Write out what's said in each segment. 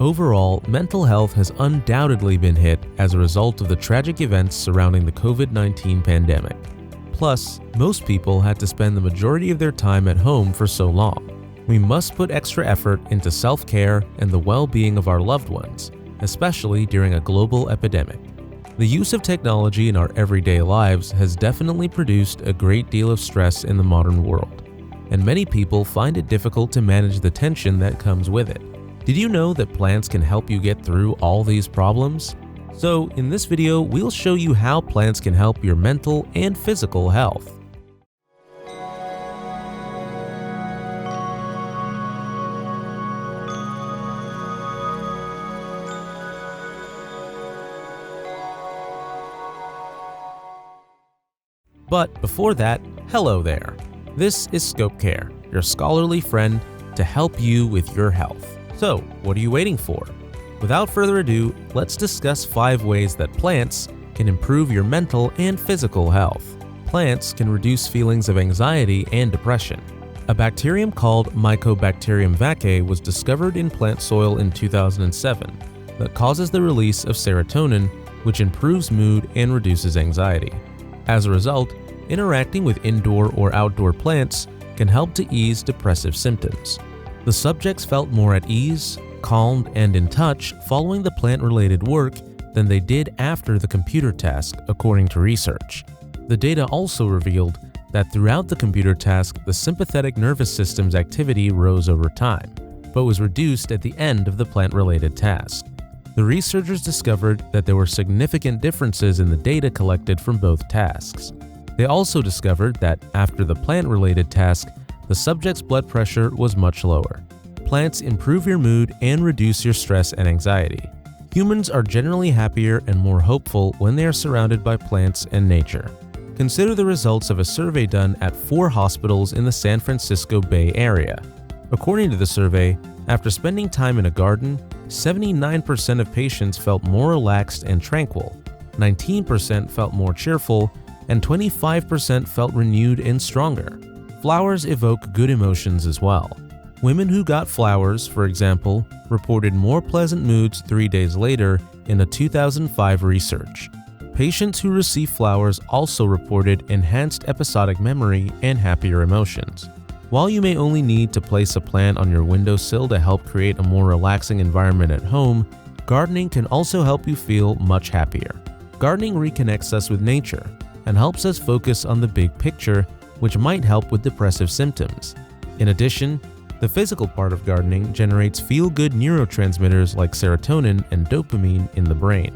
Overall, mental health has undoubtedly been hit as a result of the tragic events surrounding the COVID-19 pandemic. Plus, most people had to spend the majority of their time at home for so long. We must put extra effort into self-care and the well-being of our loved ones, especially during a global epidemic. The use of technology in our everyday lives has definitely produced a great deal of stress in the modern world, and many people find it difficult to manage the tension that comes with it. Did you know that plants can help you get through all these problems? So, in this video, we'll show you how plants can help your mental and physical health. But before that, hello there. This is Scope Care, your scholarly friend to help you with your health. So, what are you waiting for? Without further ado, let's discuss 5 ways that plants can improve your mental and physical health. Plants can reduce feelings of anxiety and depression. A bacterium called Mycobacterium vaccae was discovered in plant soil in 2007 that causes the release of serotonin, which improves mood and reduces anxiety. As a result, interacting with indoor or outdoor plants can help to ease depressive symptoms. The subjects felt more at ease, calmed, and in touch following the plant-related work than they did after the computer task, according to research. The data also revealed that throughout the computer task, the sympathetic nervous system's activity rose over time, but was reduced at the end of the plant-related task. The researchers discovered that there were significant differences in the data collected from both tasks. They also discovered that after the plant-related task, the subject's blood pressure was much lower. Plants improve your mood and reduce your stress and anxiety. Humans are generally happier and more hopeful when they are surrounded by plants and nature. Consider the results of a survey done at 4 hospitals in the San Francisco Bay Area. According to the survey, after spending time in a garden, 79% of patients felt more relaxed and tranquil, 19% felt more cheerful, and 25% felt renewed and stronger. Flowers evoke good emotions as well. Women who got flowers, for example, reported more pleasant moods 3 days later in a 2005 research. Patients who received flowers also reported enhanced episodic memory and happier emotions. While you may only need to place a plant on your windowsill to help create a more relaxing environment at home, gardening can also help you feel much happier. Gardening reconnects us with nature and helps us focus on the big picture, which might help with depressive symptoms. In addition, the physical part of gardening generates feel-good neurotransmitters like serotonin and dopamine in the brain.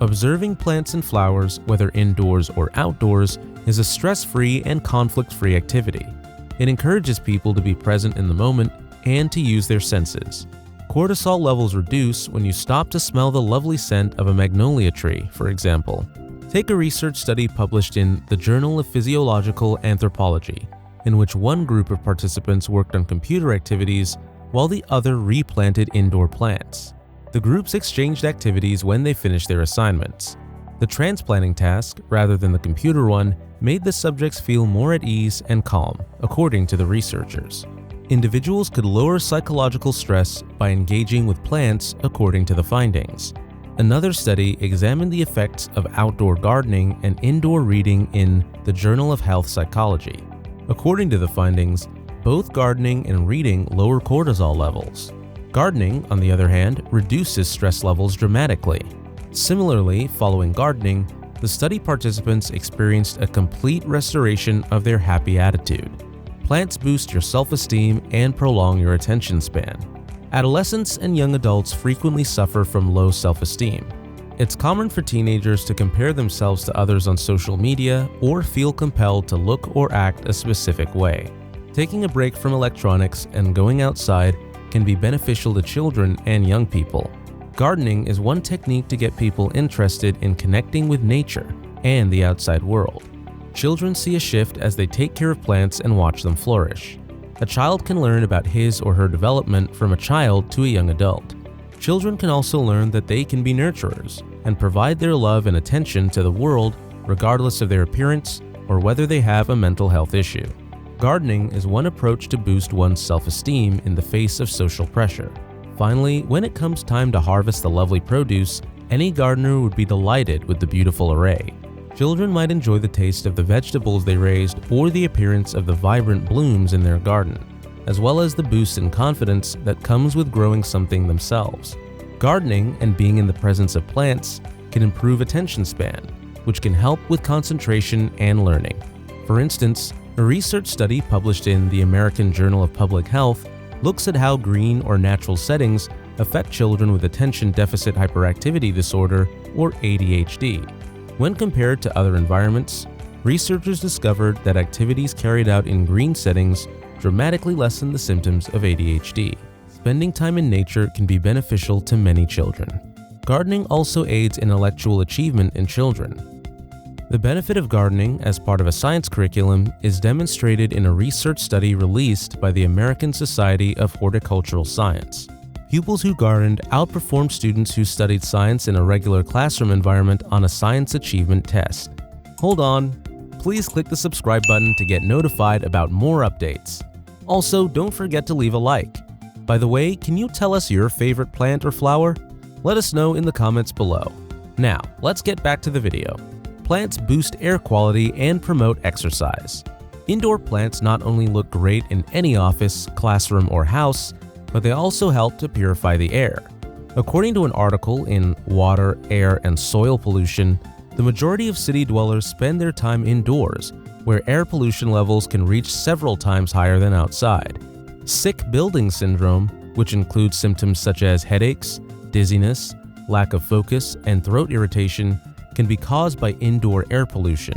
Observing plants and flowers, whether indoors or outdoors, is a stress-free and conflict-free activity. It encourages people to be present in the moment and to use their senses. Cortisol levels reduce when you stop to smell the lovely scent of a magnolia tree, for example. Take a research study published in the Journal of Physiological Anthropology, in which one group of participants worked on computer activities while the other replanted indoor plants. The groups exchanged activities when they finished their assignments. The transplanting task, rather than the computer one, made the subjects feel more at ease and calm, according to the researchers. Individuals could lower psychological stress by engaging with plants, according to the findings. Another study examined the effects of outdoor gardening and indoor reading in the Journal of Health Psychology. According to the findings, both gardening and reading lower cortisol levels. Gardening, on the other hand, reduces stress levels dramatically. Similarly, following gardening, the study participants experienced a complete restoration of their happy attitude. Plants boost your self-esteem and prolong your attention span. Adolescents and young adults frequently suffer from low self-esteem. It's common for teenagers to compare themselves to others on social media or feel compelled to look or act a specific way. Taking a break from electronics and going outside can be beneficial to children and young people. Gardening is one technique to get people interested in connecting with nature and the outside world. Children see a shift as they take care of plants and watch them flourish. A child can learn about his or her development from a child to a young adult. Children can also learn that they can be nurturers and provide their love and attention to the world regardless of their appearance or whether they have a mental health issue. Gardening is one approach to boost one's self-esteem in the face of social pressure. Finally, when it comes time to harvest the lovely produce, any gardener would be delighted with the beautiful array. Children might enjoy the taste of the vegetables they raised or the appearance of the vibrant blooms in their garden, as well as the boost in confidence that comes with growing something themselves. Gardening and being in the presence of plants can improve attention span, which can help with concentration and learning. For instance, a research study published in the American Journal of Public Health looks at how green or natural settings affect children with attention deficit hyperactivity disorder, or ADHD. When compared to other environments, researchers discovered that activities carried out in green settings dramatically lessen the symptoms of ADHD. Spending time in nature can be beneficial to many children. Gardening also aids intellectual achievement in children. The benefit of gardening as part of a science curriculum is demonstrated in a research study released by the American Society of Horticultural Science. Pupils who gardened outperformed students who studied science in a regular classroom environment on a science achievement test. Hold on, please click the subscribe button to get notified about more updates. Also, don't forget to leave a like. By the way, can you tell us your favorite plant or flower? Let us know in the comments below. Now, let's get back to the video. Plants boost air quality and promote exercise. Indoor plants not only look great in any office, classroom, or house, but they also help to purify the air. According to an article in Water, Air, and Soil Pollution, the majority of city dwellers spend their time indoors, where air pollution levels can reach several times higher than outside. Sick building syndrome, which includes symptoms such as headaches, dizziness, lack of focus, and throat irritation, can be caused by indoor air pollution.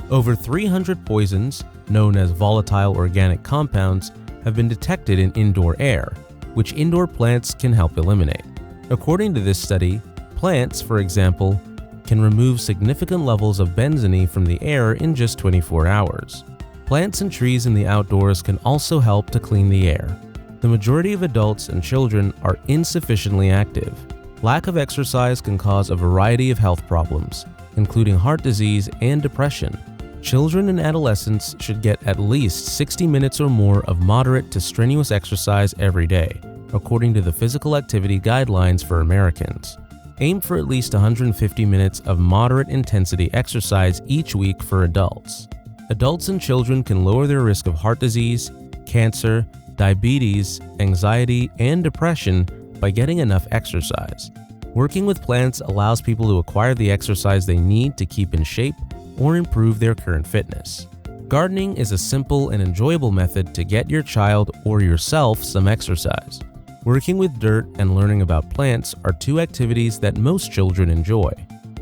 Over 300 poisons, known as volatile organic compounds, have been detected in indoor air, which indoor plants can help eliminate. According to this study, plants, for example, can remove significant levels of benzene from the air in just 24 hours. Plants and trees in the outdoors can also help to clean the air. The majority of adults and children are insufficiently active. Lack of exercise can cause a variety of health problems, including heart disease and depression. Children and adolescents should get at least 60 minutes or more of moderate to strenuous exercise every day, according to the Physical Activity Guidelines for Americans. Aim for at least 150 minutes of moderate intensity exercise each week for adults. Adults and children can lower their risk of heart disease, cancer, diabetes, anxiety, and depression by getting enough exercise. Working with plants allows people to acquire the exercise they need to keep in shape or improve their current fitness. Gardening is a simple and enjoyable method to get your child or yourself some exercise. Working with dirt and learning about plants are two activities that most children enjoy.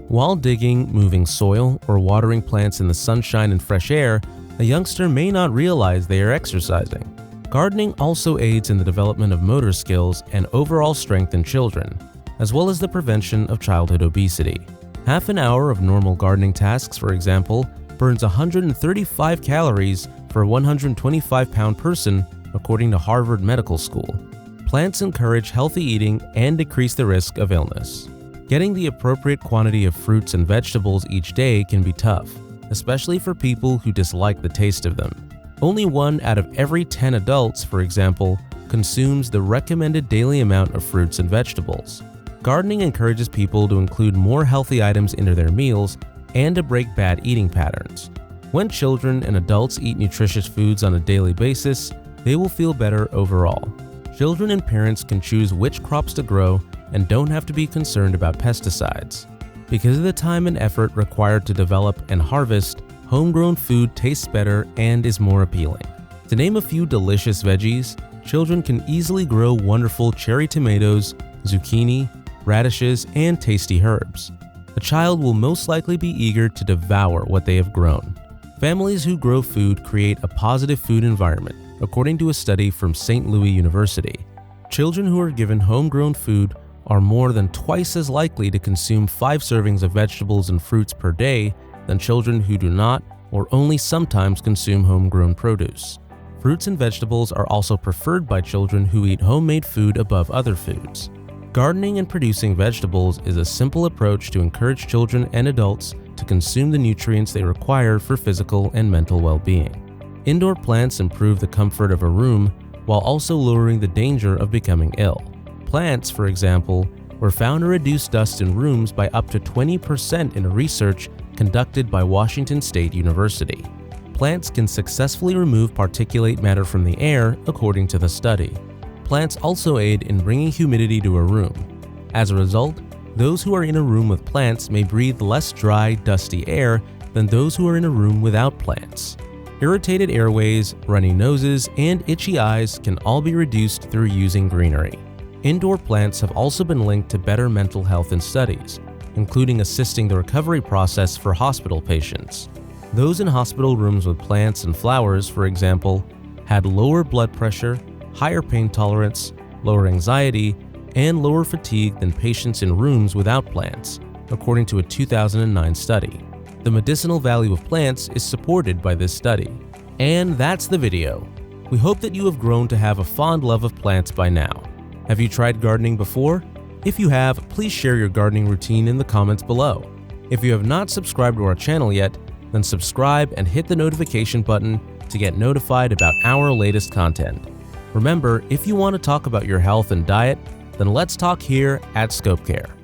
While digging, moving soil, or watering plants in the sunshine and fresh air, a youngster may not realize they are exercising. Gardening also aids in the development of motor skills and overall strength in children, as well as the prevention of childhood obesity. Half an hour of normal gardening tasks, for example, burns 135 calories for a 125-pound person, according to Harvard Medical School. Plants encourage healthy eating and decrease the risk of illness. Getting the appropriate quantity of fruits and vegetables each day can be tough, especially for people who dislike the taste of them. Only 1 out of every 10 adults, for example, consumes the recommended daily amount of fruits and vegetables. Gardening encourages people to include more healthy items into their meals and to break bad eating patterns. When children and adults eat nutritious foods on a daily basis, they will feel better overall. Children and parents can choose which crops to grow and don't have to be concerned about pesticides. Because of the time and effort required to develop and harvest, homegrown food tastes better and is more appealing. To name a few delicious veggies, children can easily grow wonderful cherry tomatoes, zucchini, radishes, and tasty herbs. A child will most likely be eager to devour what they have grown. Families who grow food create a positive food environment, according to a study from St. Louis University. Children who are given homegrown food are more than twice as likely to consume 5 servings of vegetables and fruits per day than children who do not or only sometimes consume homegrown produce. Fruits and vegetables are also preferred by children who eat homemade food above other foods. Gardening and producing vegetables is a simple approach to encourage children and adults to consume the nutrients they require for physical and mental well-being. Indoor plants improve the comfort of a room while also lowering the danger of becoming ill. plants, for example, were found to reduce dust in rooms by up to 20% in a research conducted by Washington State University. Plants can successfully remove particulate matter from the air, according to the study. Plants also aid in bringing humidity to a room. As a result, those who are in a room with plants may breathe less dry, dusty air than those who are in a room without plants. Irritated airways, runny noses, and itchy eyes can all be reduced through using greenery. Indoor plants have also been linked to better mental health in studies, including assisting the recovery process for hospital patients. Those in hospital rooms with plants and flowers, for example, had lower blood pressure, higher pain tolerance, lower anxiety, and lower fatigue than patients in rooms without plants, according to a 2009 study. The medicinal value of plants is supported by this study. And that's the video. We hope that you have grown to have a fond love of plants by now. Have you tried gardening before? If you have, please share your gardening routine in the comments below. If you have not subscribed to our channel yet, then subscribe and hit the notification button to get notified about our latest content. Remember, if you want to talk about your health and diet, then let's talk here at ScopeCare.